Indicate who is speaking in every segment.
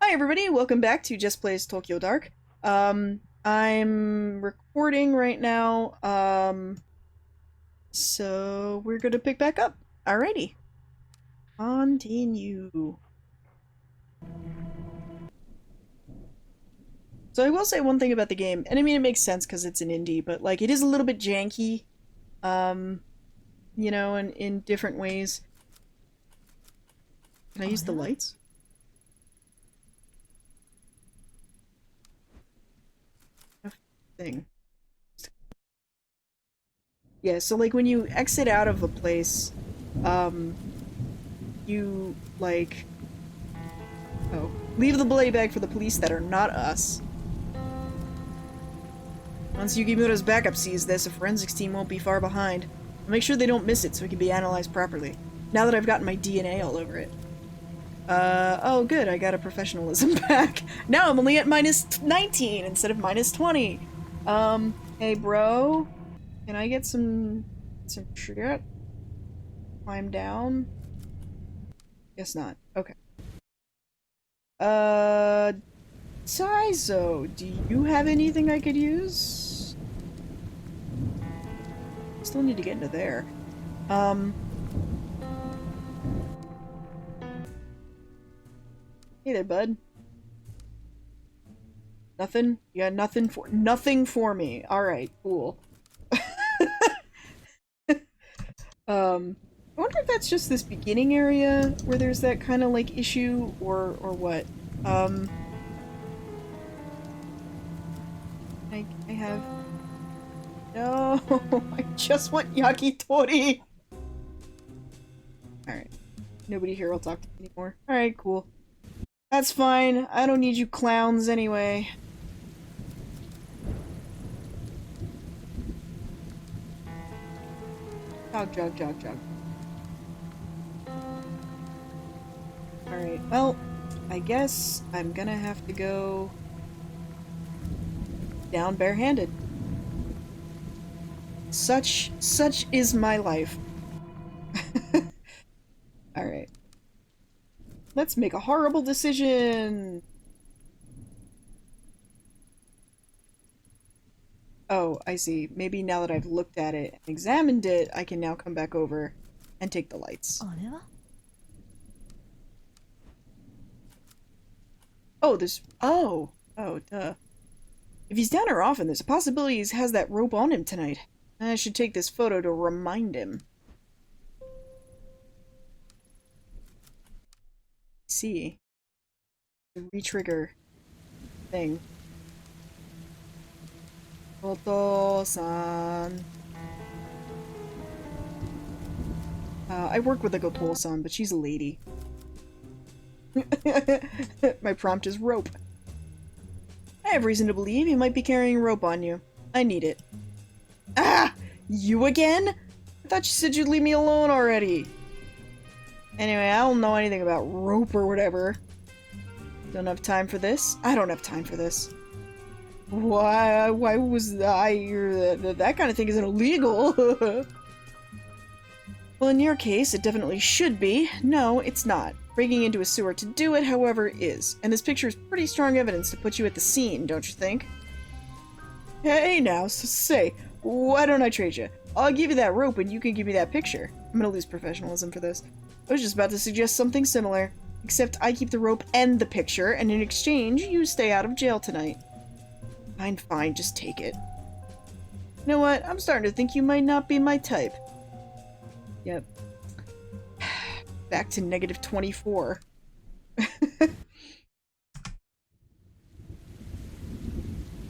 Speaker 1: Hi everybody, welcome back to Just Plays Tokyo Dark. I'm recording right now, so we're gonna pick back up. Alrighty. Continue. So I will say one thing about the game, and I mean it makes sense because it's an indie, but like it is a little bit janky, um, you know, in different ways. Can I use the lights? Thing. Yeah, so like when you exit out of a place, um, you like leave the belay bag for the police that are not us. Once Yukimura's backup sees this, a forensics team won't be far behind. I'll make sure they don't miss it so it can be analyzed properly. Now that I've gotten my DNA all over it. Oh good, I got a professionalism back. Now I'm only at minus 19 instead of minus 20. Hey bro, can I get some shit? Climb down? Guess not. Okay. Taizo, do you have anything I could use? Still need to get into there. Hey there, bud. Nothing? You got nothing for me. Alright, cool. I wonder if that's just this beginning area where there's that kind of like issue or what. I have no. I just want yakitori. All right, nobody here will talk to me anymore. All right, cool. That's fine. I don't need you clowns anyway. Jog. Alright, well, I guess I'm gonna have to go down barehanded. Such is my life. Alright. Let's make a horrible decision! Oh, I see. Maybe now that I've looked at it and examined it, I can now come back over and take the lights. Oh, there's... Oh, duh. If he's down here often, there's a possibility he has that rope on him tonight. I should take this photo to remind him. See. The re-trigger thing. Goto-san. I work with a Goto-san, but she's a lady. My prompt is rope. I have reason to believe you might be carrying rope on you. I need it. Ah! You again? I thought you said you'd leave me alone already. Anyway, I don't know anything about rope or whatever. Don't have time for this? I don't have time for this. Why was that kind of thing isn't illegal? Well, in your case, it definitely should be. No, it's not. Breaking into a sewer to do it, however, is. And this picture is pretty strong evidence to put you at the scene, don't you think? Hey now, say, why don't I trade you? I'll give you that rope and you can give me that picture. I'm gonna lose professionalism for this. I was just about to suggest something similar. Except I keep the rope and the picture, and in exchange, you stay out of jail tonight. Fine, just take it. You know what? I'm starting to think you might not be my type. Yep. Back to negative 24.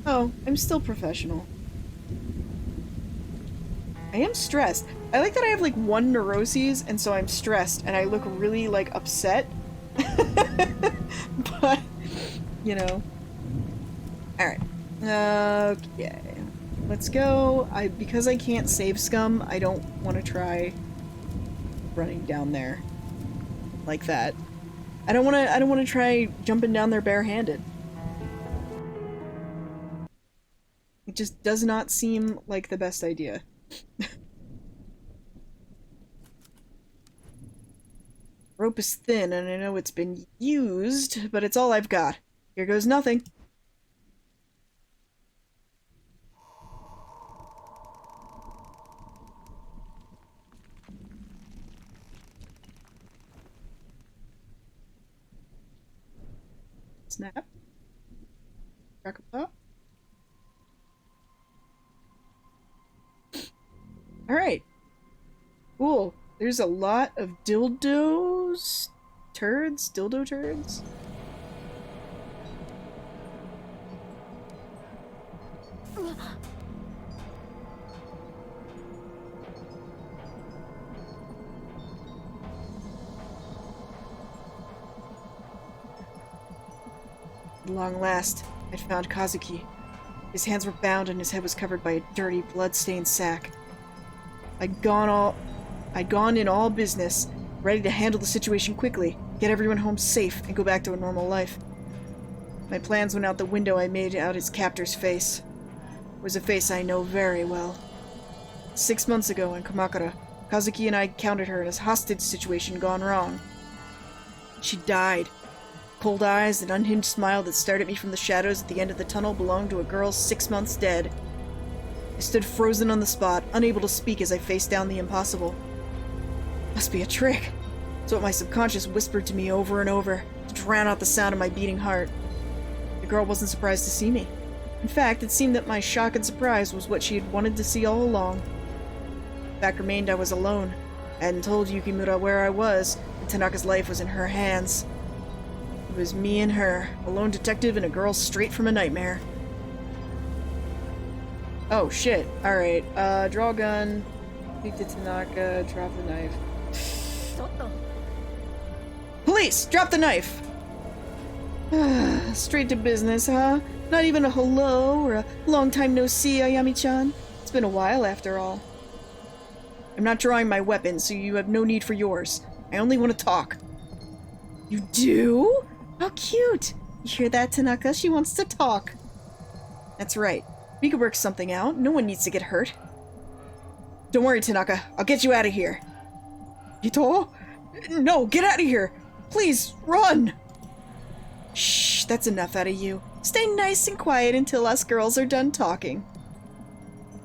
Speaker 1: Oh, I'm still professional. I am stressed. I like that I have like one neuroses, and so I'm stressed, and I look really like upset. But, you know. Alright. Okay. Let's go. Because I can't save scum, I don't want to try running down there like that. I don't want to try jumping down there barehanded. It just does not seem like the best idea. Rope is thin, and I know it's been used, but it's all I've got. Here goes nothing. Snap. Crack a pop. Alright. Cool. There's a lot of dildos? Turds? Dildo turds? At long last, I'd found Kazuki. His hands were bound and his head was covered by a dirty, blood-stained sack. I'd gone in all business, ready to handle the situation quickly, get everyone home safe, and go back to a normal life. My plans went out the window. I made out his captor's face. It was a face I know very well. 6 months ago in Kamakura, Kazuki and I encountered her in a hostage situation gone wrong. She died. Cold eyes and unhinged smile that stared at me from the shadows at the end of the tunnel belonged to a girl 6 months dead. I stood frozen on the spot, unable to speak as I faced down the impossible. Must be a trick. It's what my subconscious whispered to me over and over, to drown out the sound of my beating heart. The girl wasn't surprised to see me. In fact, it seemed that my shock and surprise was what she had wanted to see all along. The fact remained I was alone. I hadn't told Yukimura where I was, and Tanaka's life was in her hands. It was me and her, a lone detective and a girl straight from a nightmare. Oh, shit. Alright, draw a gun, speak to Tanaka, drop the knife. Police! Drop the knife! Straight to business, huh? Not even a hello or a long time no see, Ayami-chan? It's been a while after all. I'm not drawing my weapon, so you have no need for yours. I only want to talk. You do? How cute! You hear that, Tanaka? She wants to talk. That's right. We could work something out. No one needs to get hurt. Don't worry, Tanaka. I'll get you out of here. Ito? No, get out of here! Please, run! Shh, that's enough out of you. Stay nice and quiet until us girls are done talking.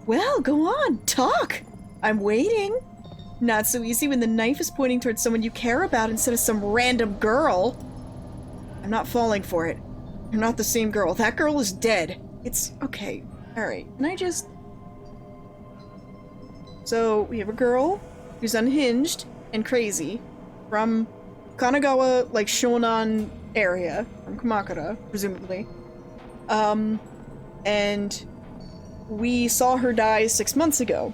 Speaker 1: Well, go on, talk! I'm waiting. Not so easy when the knife is pointing towards someone you care about instead of some random girl. I'm not falling for it. You're not the same girl. That girl is dead. It's okay. Alright, can I just... So, we have a girl who's unhinged and crazy from Kanagawa, like, Shonan area, from Kamakura, presumably. And we saw her die 6 months ago.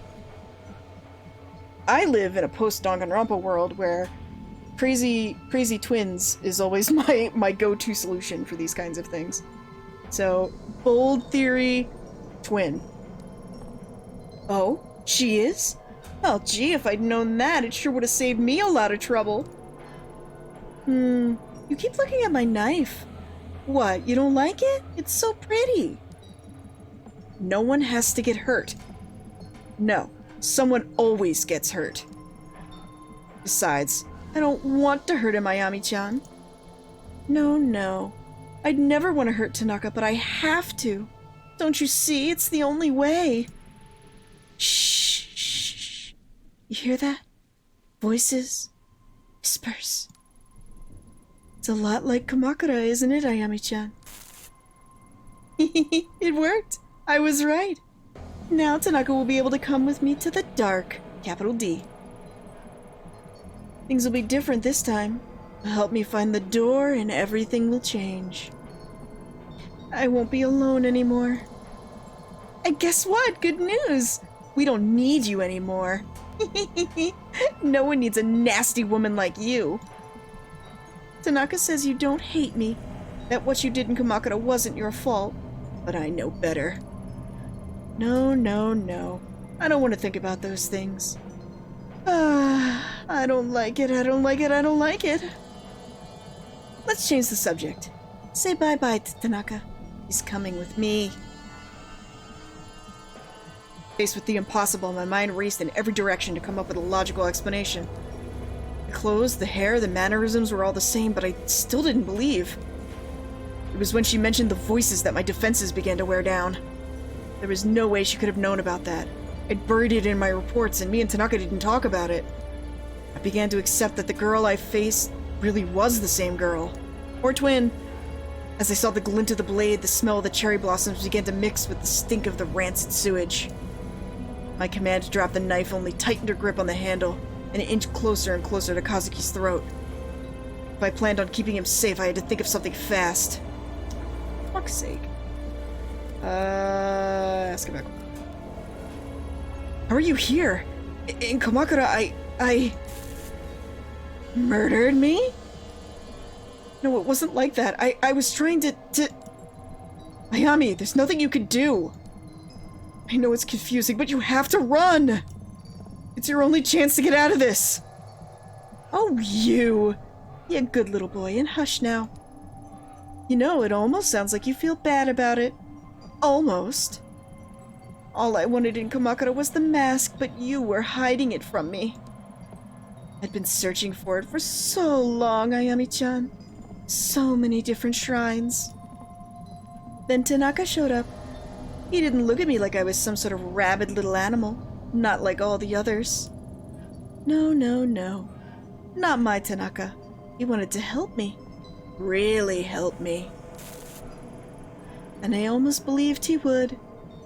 Speaker 1: I live in a post-Danganronpa world where crazy twins is always my go-to solution for these kinds of things. So, bold theory, twin. Oh, she is? Well, gee, if I'd known that, it sure would have saved me a lot of trouble. You keep looking at my knife. What, you don't like it? It's so pretty. No one has to get hurt. No, someone always gets hurt. Besides, I don't want to hurt him, Ayami-chan. No. I'd never want to hurt Tanaka, but I have to. Don't you see? It's the only way. Shh. You hear that? Voices. Whispers. It's a lot like Kamakura, isn't it, Ayami-chan? It worked. I was right. Now Tanaka will be able to come with me to the dark. Capital D. Things will be different this time. Help me find the door and everything will change. I won't be alone anymore. And guess what? Good news! We don't need you anymore. No one needs a nasty woman like you. Tanaka says you don't hate me, that what you did in Kamakura wasn't your fault, but I know better. No. I don't want to think about those things. I don't like it. Let's change the subject. Say bye-bye to Tanaka. He's coming with me. Faced with the impossible, my mind raced in every direction to come up with a logical explanation. The clothes, the hair, the mannerisms were all the same, but I still didn't believe. It was when she mentioned the voices that my defenses began to wear down. There was no way she could have known about that. I'd buried it in my reports, and me and Tanaka didn't talk about it. I began to accept that the girl I faced really was the same girl. Or twin. As I saw the glint of the blade, the smell of the cherry blossoms began to mix with the stink of the rancid sewage. My command to drop the knife only tightened her grip on the handle, and it inched closer and closer to Kazuki's throat. If I planned on keeping him safe, I had to think of something fast. For fuck's sake. Ask him back. How are you here? In Kamakura, I... Murdered me? No, it wasn't like that. I was trying to... Ayami, there's nothing you can do. I know it's confusing, but you have to run! It's your only chance to get out of this! Oh, you! You good little boy, and hush now. You know, it almost sounds like you feel bad about it. Almost. All I wanted in Kamakura was the mask, but you were hiding it from me. I'd been searching for it for so long, Ayami-chan. So many different shrines. Then Tanaka showed up. He didn't look at me like I was some sort of rabid little animal, not like all the others. No, no, no. Not my Tanaka. He wanted to help me. Really help me. And I almost believed he would,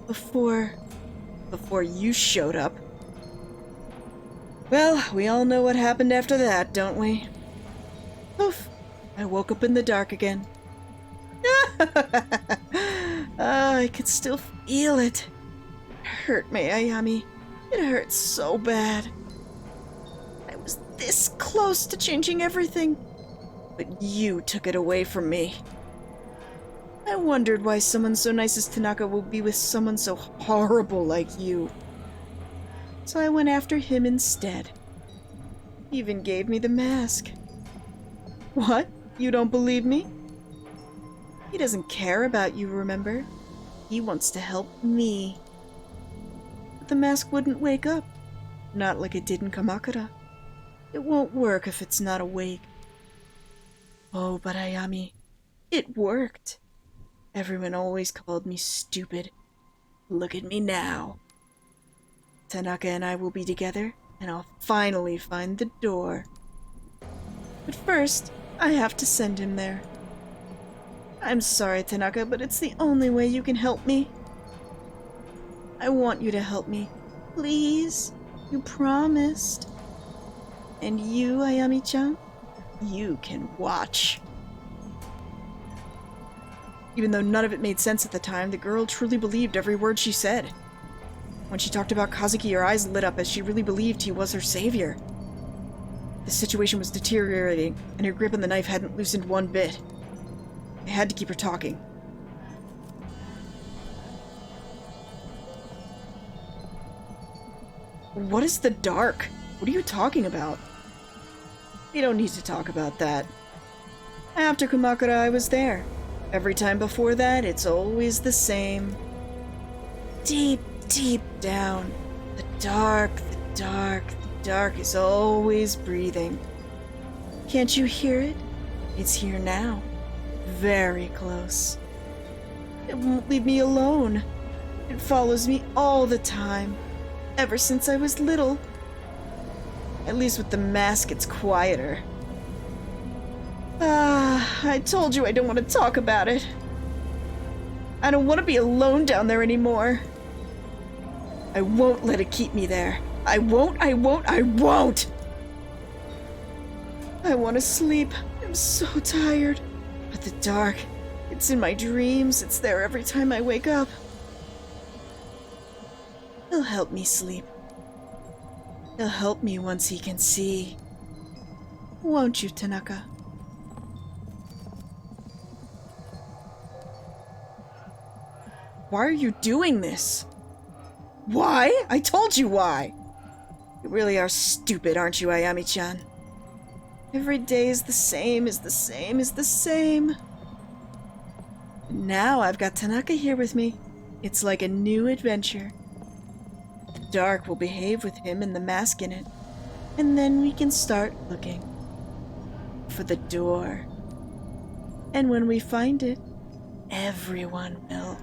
Speaker 1: before you showed up. Well, we all know what happened after that, don't we? Poof. I woke up in the dark again. I could still feel it. It hurt me, Ayami. It hurt so bad. I was this close to changing everything, but you took it away from me. I wondered why someone so nice as Tanaka would be with someone so horrible like you. So I went after him instead. He even gave me the mask. What? You don't believe me? He doesn't care about you, remember? He wants to help me. But the mask wouldn't wake up. Not like it did in Kamakura. It won't work if it's not awake. Oh, but Ayami, it worked. Everyone always called me stupid. Look at me now. Tanaka and I will be together, and I'll finally find the door. But first, I have to send him there. I'm sorry, Tanaka, but it's the only way you can help me. I want you to help me. Please? You promised. And you, Ayami-chan? You can watch. Even though none of it made sense at the time, the girl truly believed every word she said. When she talked about Kazuki, her eyes lit up as she really believed he was her savior. The situation was deteriorating, and her grip on the knife hadn't loosened one bit. I had to keep her talking. What is the dark? What are you talking about? You don't need to talk about that. After Kamakura, I was there. Every time before that, it's always the same. Deep, deep down, the dark is always breathing. Can't you hear it? It's here now. Very close. It won't leave me alone. It follows me all the time. Ever since I was little. At least with the mask, it's quieter. I told you I don't want to talk about it. I don't want to be alone down there anymore. I won't let it keep me there. I won't! I want to sleep. I'm so tired. But the dark, it's in my dreams. It's there every time I wake up. He'll help me sleep. He'll help me once he can see. Won't you, Tanaka? Why are you doing this? Why? I told you why! You really are stupid, aren't you, Ayami-chan? Every day is the same, is the same. Now I've got Tanaka here with me. It's like a new adventure. The dark will behave with him and the mask in it. And then we can start looking for the door. And when we find it, everyone will.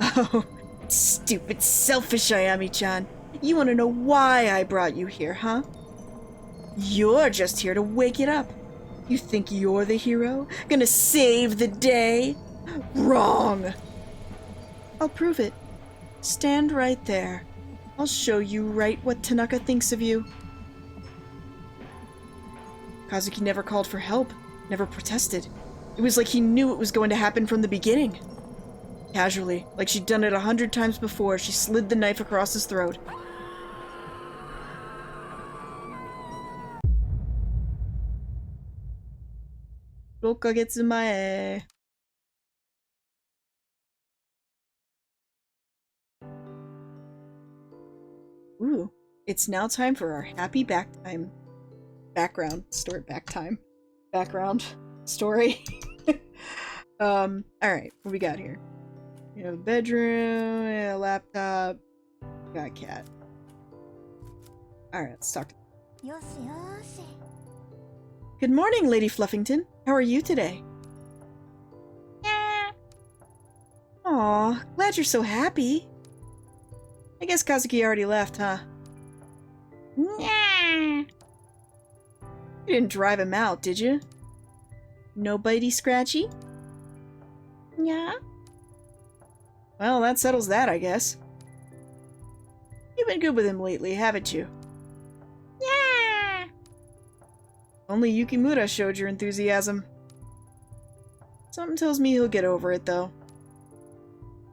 Speaker 1: Oh, stupid, selfish Ayami-chan. You want to know why I brought you here, huh? You're just here to wake it up. You think you're the hero? Gonna save the day? Wrong! I'll prove it. Stand right there. I'll show you right what Tanaka thinks of you. Kazuki never called for help, never protested. It was like he knew it was going to happen from the beginning. Casually, like she'd done it 100 times before, she slid the knife across his throat. Rokagetsumae. Ooh, it's now time for our happy background story. Alright, what we got here? We have a bedroom, a laptop, got a cat. Alright, let's talk. Good morning, Lady Fluffington. How are you today? Aw, glad you're so happy. I guess Kazuki already left, huh? You didn't drive him out, did you? No bitey scratchy? Yeah? Well, that settles that, I guess. You've been good with him lately, haven't you? Yeah! Only Yukimura showed your enthusiasm. Something tells me he'll get over it, though.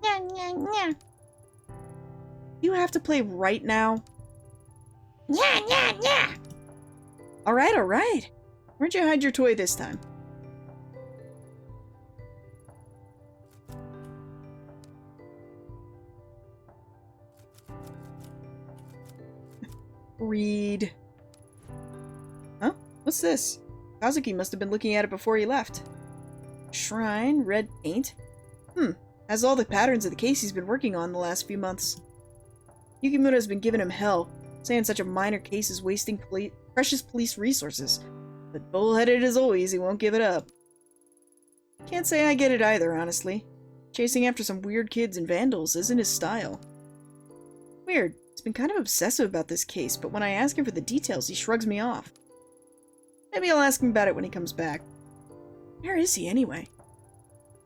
Speaker 1: Yeah. You have to play right now? Yeah. Alright. Where'd you hide your toy this time? Read. Huh? What's this? Kazuki must have been looking at it before he left. Shrine, red paint? Has all the patterns of the case he's been working on the last few months. Yukimura's been giving him hell, saying such a minor case is wasting precious police resources. But bullheaded as always, he won't give it up. Can't say I get it either, honestly. Chasing after some weird kids and vandals isn't his style. Weird. He's been kind of obsessive about this case, but when I ask him for the details, he shrugs me off. Maybe I'll ask him about it when he comes back. Where is he, anyway?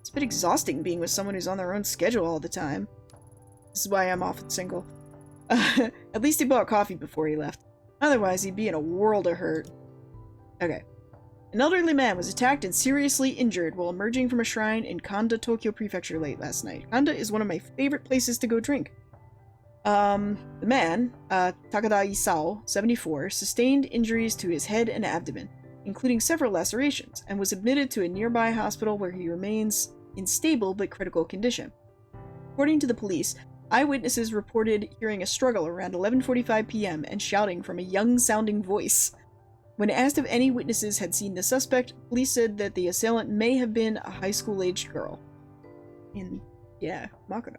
Speaker 1: It's a bit exhausting being with someone who's on their own schedule all the time. This is why I'm often single. At least he bought coffee before he left. Otherwise, he'd be in a world of hurt. Okay. An elderly man was attacked and seriously injured while emerging from a shrine in Kanda, Tokyo Prefecture late last night. Kanda is one of my favorite places to go drink. The man, Takada Isao, 74, sustained injuries to his head and abdomen, including several lacerations, and was admitted to a nearby hospital where he remains in stable but critical condition. According to the police, eyewitnesses reported hearing a struggle around 11:45 p.m. and shouting from a young-sounding voice. When asked if any witnesses had seen the suspect, police said that the assailant may have been a high school-aged girl. Makino.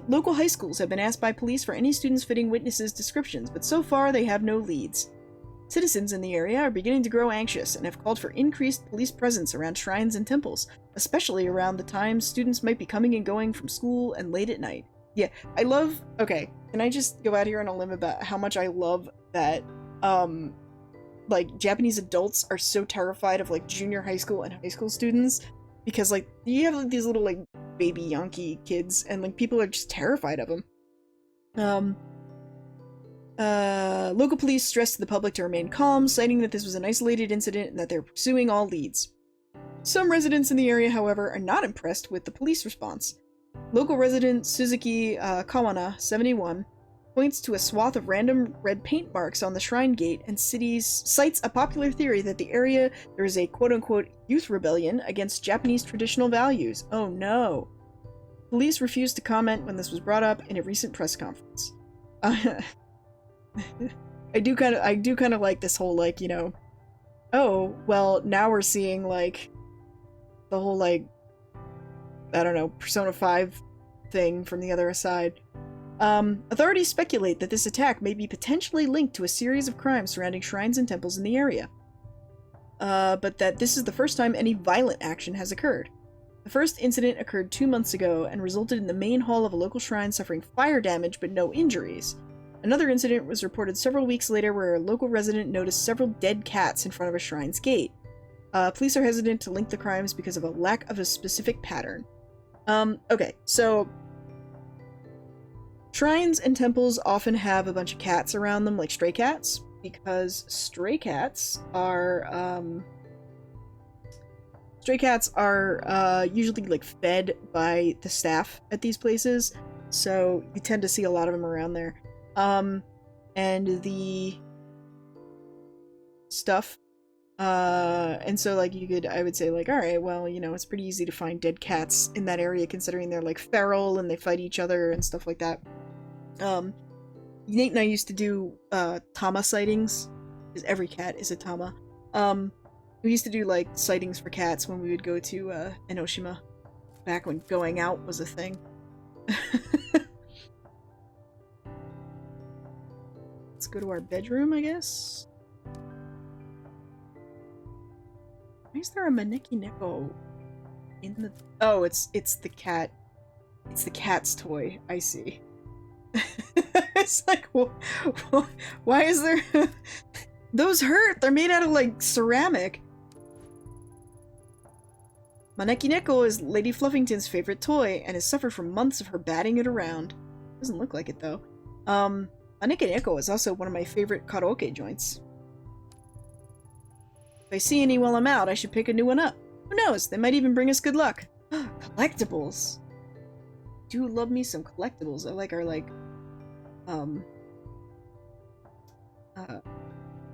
Speaker 1: Local high schools have been asked by police for any students fitting witnesses' descriptions, but so far they have no leads. Citizens in the area are beginning to grow anxious and have called for increased police presence around shrines and temples, especially around the times students might be coming and going from school and late at night. Yeah, I love... Okay, can I just go out here on a limb about how much I love that, like, Japanese adults are so terrified of, like, junior high school and high school students, because, like, you have, like, these little, like, baby Yankee kids, and, like, people are just terrified of them. Local police stressed to the public to remain calm, citing that this was an isolated incident and that they're pursuing all leads. Some residents in the area, however, are not impressed with the police response. Local resident Suzuki Kawana, 71, points to a swath of random red paint marks on the shrine gate and cites a popular theory that the area there is a quote-unquote youth rebellion against Japanese traditional values. Oh no. Police refused to comment when this was brought up in a recent press conference. I do kind of like this whole, like, you know, oh, well, now we're seeing, like, the whole, like, I don't know, Persona 5 thing from the other side. Authorities speculate that this attack may be potentially linked to a series of crimes surrounding shrines and temples in the area. But that this is the first time any violent action has occurred. The first incident occurred 2 months ago and resulted in the main hall of a local shrine suffering fire damage but no injuries. Another incident was reported several weeks later where a local resident noticed several dead cats in front of a shrine's gate. Police are hesitant to link the crimes because of a lack of a specific pattern. Okay, so shrines and temples often have a bunch of cats around them, like stray cats, because stray cats are usually like fed by the staff at these places, so you tend to see a lot of them around there. And the stuff, and so like I would say like, alright, well, you know, it's pretty easy to find dead cats in that area considering they're like feral and they fight each other and stuff like that. Nate and I used to do tama sightings, because every cat is a tama. We used to do like sightings for cats when we would go to Enoshima, back when going out was a thing. Let's go to our bedroom, I guess. Why is there a Maneki Neko in the... Oh, it's the cat. It's the cat's toy. I see. It's like, why is there... Those hurt! They're made out of, like, ceramic. Maneki Neko is Lady Fluffington's favorite toy, and has suffered from months of her batting it around. Doesn't look like it, though. Maneki Neko is also one of my favorite karaoke joints. If I see any while I'm out, I should pick a new one up. Who knows? They might even bring us good luck. Collectibles! Do love me some collectibles. I like our, like,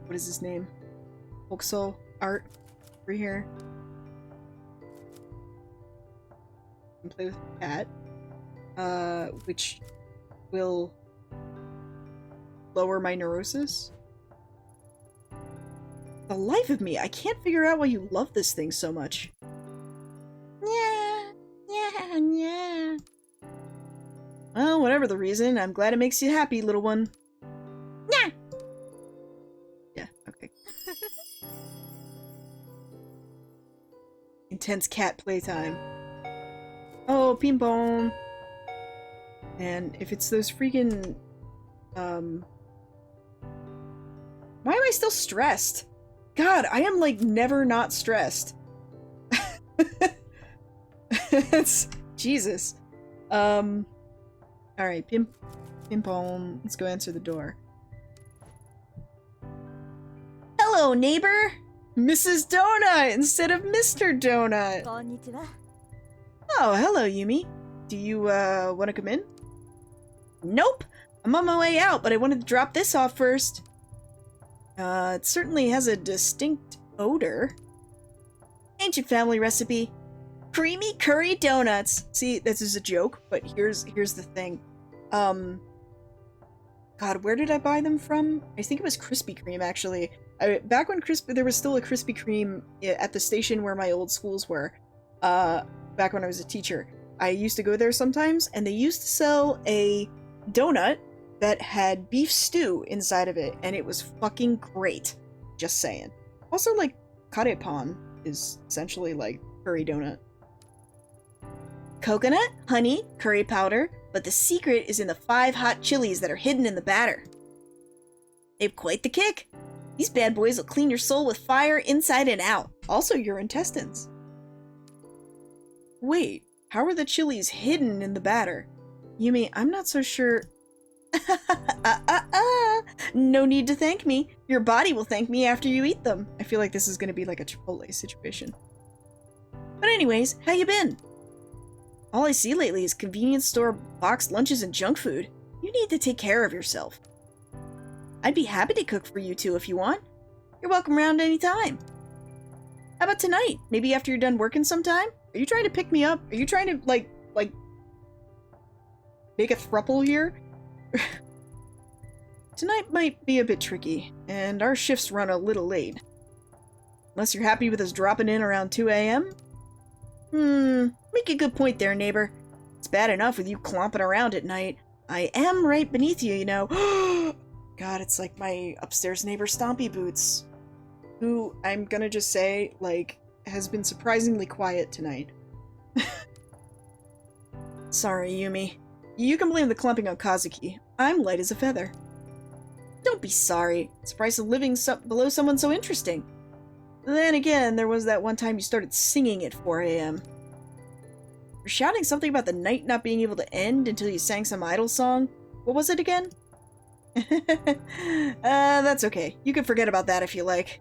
Speaker 1: what is his name? Folksol art over here. And play with the cat. Which will lower my neurosis. The life of me, I can't figure out why you love this thing so much. Yeah. Well, whatever the reason, I'm glad it makes you happy, little one. Yeah. Yeah, okay. Intense cat playtime. Oh, ping pong. And if it's those freaking, why am I still stressed? God, I am like never not stressed. It's Jesus. Alright, ping pong. Let's go answer the door. Hello, neighbor! Mrs. Donut instead of Mr. Donut!
Speaker 2: Konnichiwa.
Speaker 1: Oh, hello, Yumi. Do you, want to come in? Nope! I'm on my way out, but I wanted to drop this off first. It certainly has a distinct odor. Ancient family recipe. Creamy curry donuts. See, this is a joke, but here's the thing. God, where did I buy them from? I think it was Krispy Kreme, actually. Back when there was still a Krispy Kreme at the station where my old schools were, back when I was a teacher. I used to go there sometimes, and they used to sell a donut that had beef stew inside of it, and it was fucking great. Just saying. Also, like, karepan is essentially like curry donut. Coconut, honey, curry powder, but the secret is in the 5 hot chilies that are hidden in the batter. They've quite the kick. These bad boys will clean your soul with fire inside and out. Also your intestines. Wait, how are the chilies hidden in the batter? Yumi, I'm not so sure... No need to thank me. Your body will thank me after you eat them. I feel like this is going to be like a Chipotle situation. But anyways, how you been? All I see lately is convenience store boxed lunches and junk food. You need to take care of yourself. I'd be happy to cook for you two if you want. You're welcome around anytime. How about tonight? Maybe after you're done working sometime? Are you trying to pick me up? Are you trying to, like, make a throuple here? Tonight might be a bit tricky, and our shifts run a little late. Unless you're happy with us dropping in around 2 a.m.? Make a good point there, neighbor. It's bad enough with you clomping around at night. I am right beneath you, you know. God, it's like my upstairs neighbor Stompy Boots, who I'm gonna just say, like, has been surprisingly quiet tonight. Sorry, Yumi. You can blame the clumping on Kazuki. I'm light as a feather. Don't be sorry. It's the price of living below someone so interesting. Then again, there was that one time you started singing at 4 a.m. You're shouting something about the night not being able to end until you sang some idol song. What was it again? That's okay. You can forget about that if you like.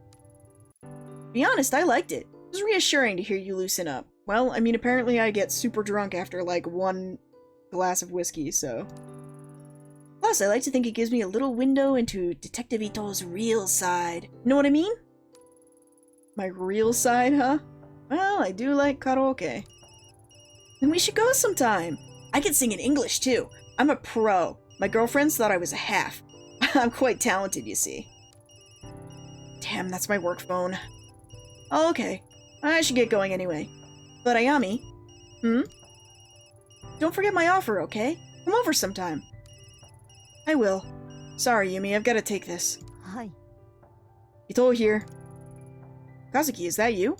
Speaker 1: To be honest, I liked it. It was reassuring to hear you loosen up. Well, I mean, apparently I get super drunk after, like, one glass of whiskey, so... Plus, I like to think it gives me a little window into Detective Ito's real side. Know what I mean? My real side, huh? Well, I do like karaoke. Then we should go sometime. I can sing in English, too. I'm a pro. My girlfriends thought I was a half. I'm quite talented, you see. Damn, that's my work phone. Oh, okay. I should get going anyway. But Ayami? Don't forget my offer, okay? Come over sometime. I will. Sorry, Yumi, I've got to take this.
Speaker 2: Hi.
Speaker 1: Ito here. Kazuki, is that you?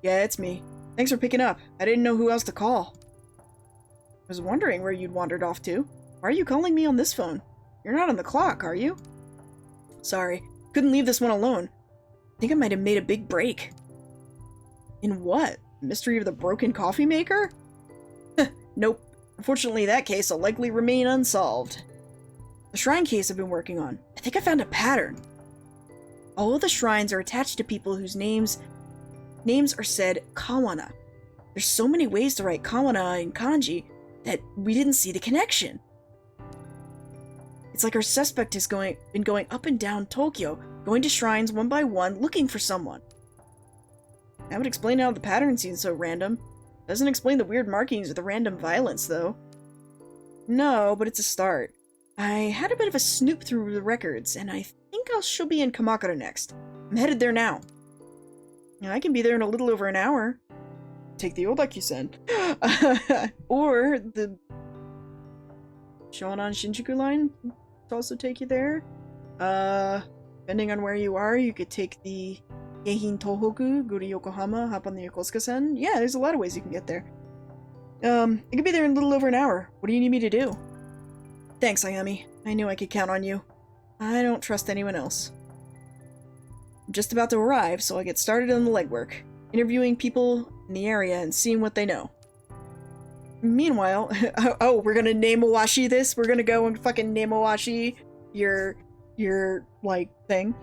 Speaker 1: Yeah, it's me. Thanks for picking up. I didn't know who else to call. I was wondering where you'd wandered off to. Why are you calling me on this phone? You're not on the clock, are you? Sorry. Couldn't leave this one alone. I think I might have made a big break. In what? Mystery of the broken coffee maker? Nope. Unfortunately, that case will likely remain unsolved. The shrine case I've been working on. I think I found a pattern. All of the shrines are attached to people whose names are said kawana. There's so many ways to write kawana in kanji that we didn't see the connection. It's like our suspect has been going up and down Tokyo, going to shrines one by one, looking for someone. That would explain how the pattern seems so random. Doesn't explain the weird markings or the random violence, though. No, but it's a start. I had a bit of a snoop through the records, and I think she'll be in Kamakura next. I'm headed there now. I can be there in a little over an hour. Take the Odakusen. Or the Shonan Shinjuku line to also take you there. Depending on where you are, you could take the Geihin Tohoku, go to Yokohama, hop on the Yokosuka-sen. Yeah, there's a lot of ways you can get there. I could be there in a little over an hour. What do you need me to do? Thanks, Ayami. I knew I could count on you. I don't trust anyone else. I'm just about to arrive, so I'll get started on the legwork. Interviewing people in the area and seeing what they know. Meanwhile, oh, we're gonna Name-Awashi this? We're gonna go and fucking Name-Awashi your, like, thing?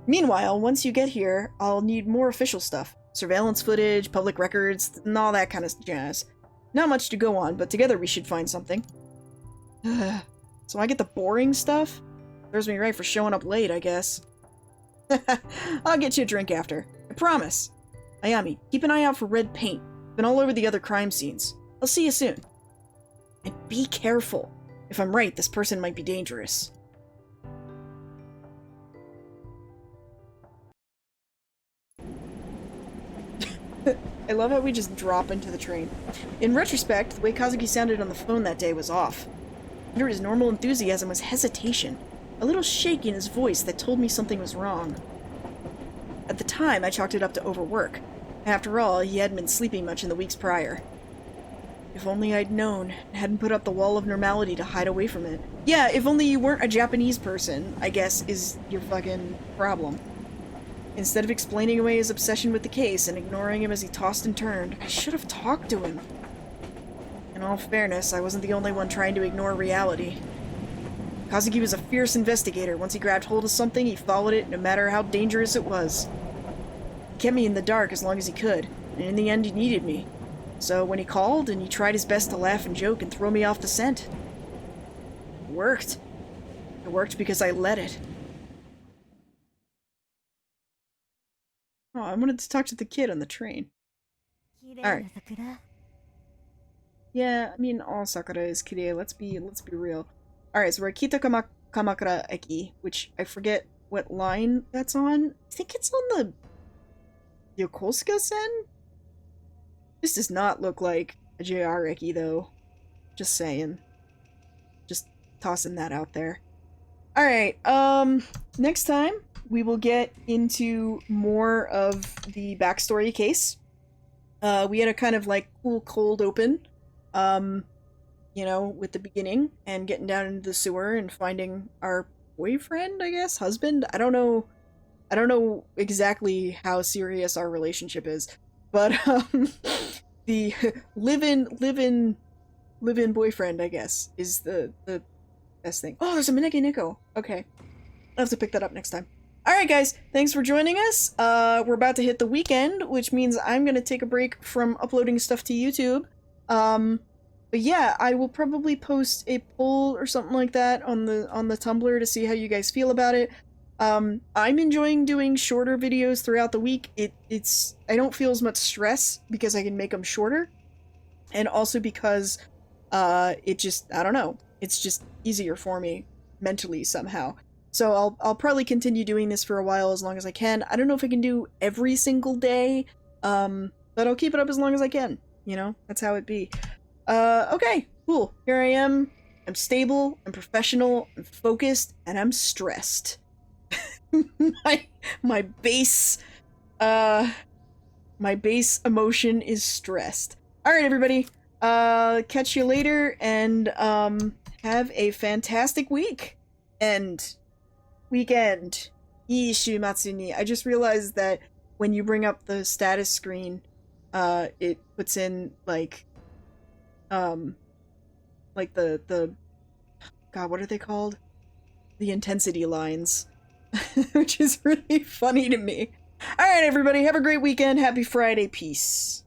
Speaker 1: Meanwhile, once you get here, I'll need more official stuff. Surveillance footage, public records, and all that kind of jazz. Not much to go on, but together we should find something. So I get the boring stuff? Serves me right for showing up late, I guess. I'll get you a drink after. I promise. Ayami, keep an eye out for red paint. Been all over the other crime scenes. I'll see you soon. And be careful. If I'm right, this person might be dangerous. I love how we just drop into the train. In retrospect, the way Kazuki sounded on the phone that day was off. Under his normal enthusiasm was hesitation, a little shake in his voice that told me something was wrong. At the time, I chalked it up to overwork. After all, he hadn't been sleeping much in the weeks prior. If only I'd known, and hadn't put up the wall of normality to hide away from it. Yeah, if only you weren't a Japanese person, I guess, is your fucking problem. Instead of explaining away his obsession with the case and ignoring him as he tossed and turned, I should have talked to him. In all fairness, I wasn't the only one trying to ignore reality. Kazuki was a fierce investigator. Once he grabbed hold of something, he followed it, no matter how dangerous it was. He kept me in the dark as long as he could, and in the end he needed me. So when he called, and he tried his best to laugh and joke and throw me off the scent. It worked. It worked because I let it. Oh, I wanted to talk to the kid on the train. Alright. Yeah, I mean, all sakura is kirei. Let's be real. Alright, so we're at Kamakura Eki, which I forget what line that's on. I think it's on the Yokosuka-sen? This does not look like a JR Eki, though. Just saying. tossing that out there. Alright, next time we will get into more of the backstory case. We had a kind of like cool cold open, you know, with the beginning and getting down into the sewer and finding our boyfriend, I guess, husband. I don't know exactly how serious our relationship is, but the live-in boyfriend, I guess, is the best thing. Oh, there's a Mineki Nico. Okay, I'll have to pick that up next time. Alright guys, thanks for joining us. We're about to hit the weekend, which means I'm gonna take a break from uploading stuff to YouTube. But yeah, I will probably post a poll or something like that on the Tumblr to see how you guys feel about it. I'm enjoying doing shorter videos throughout the week. I don't feel as much stress because I can make them shorter. And also because, it just, I don't know, it's just easier for me mentally somehow. So I'll probably continue doing this for a while as long as I can. I don't know if I can do every single day, but I'll keep it up as long as I can. You know, that's how it be. Okay, cool. Here I am. I'm stable, I'm professional, I'm focused, and I'm stressed. my base emotion is stressed. Alright everybody, catch you later, and have a fantastic week and weekend. Iishumatsu ni. I just realized that when you bring up the status screen, it puts in like the God, what are they called? The intensity lines. Which is really funny to me. Alright everybody, have a great weekend. Happy Friday. Peace.